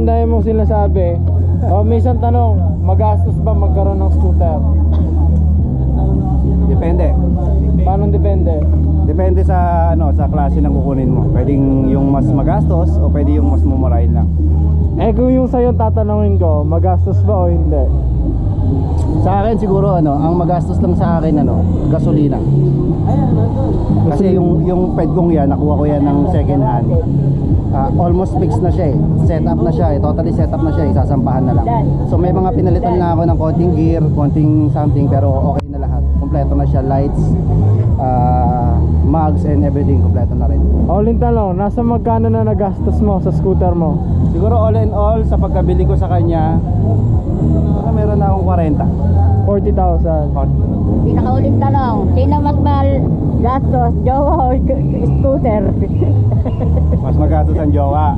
ang dami mong sinasabi. O, may isang tanong, magastos ba magkaroon ng scooter? Depende. Paano depende? Depende sa sa klase ng kukunin mo. Pwedeng yung mas magastos o pwede yung mas mumurahin lang. Eh kung yung sa'yo tatanungin ko, magastos ba o hindi? Sa akin siguro ang magastos lang sa akin gasolina. Kasi yung ped kong yan, nakuha ko yan ng second hand. Almost fixed na siya eh. Set up na siya eh. Totally set up na siya eh. Sasampahan na lang. So may mga pinalitan na ako ng konting gear, konting something, pero okay na lahat. Kompleto na siya, lights, mags and everything, kompleto na rin. Uling tanong, nasa magkano na nagastos mo sa scooter mo? Siguro all in all sa pagkabili ko sa kanya, baka meron na akong 40,000. 40. Pinakauling tanong, sino mas mahal gastos, jowa o scooter? Mas magastos ang jowa.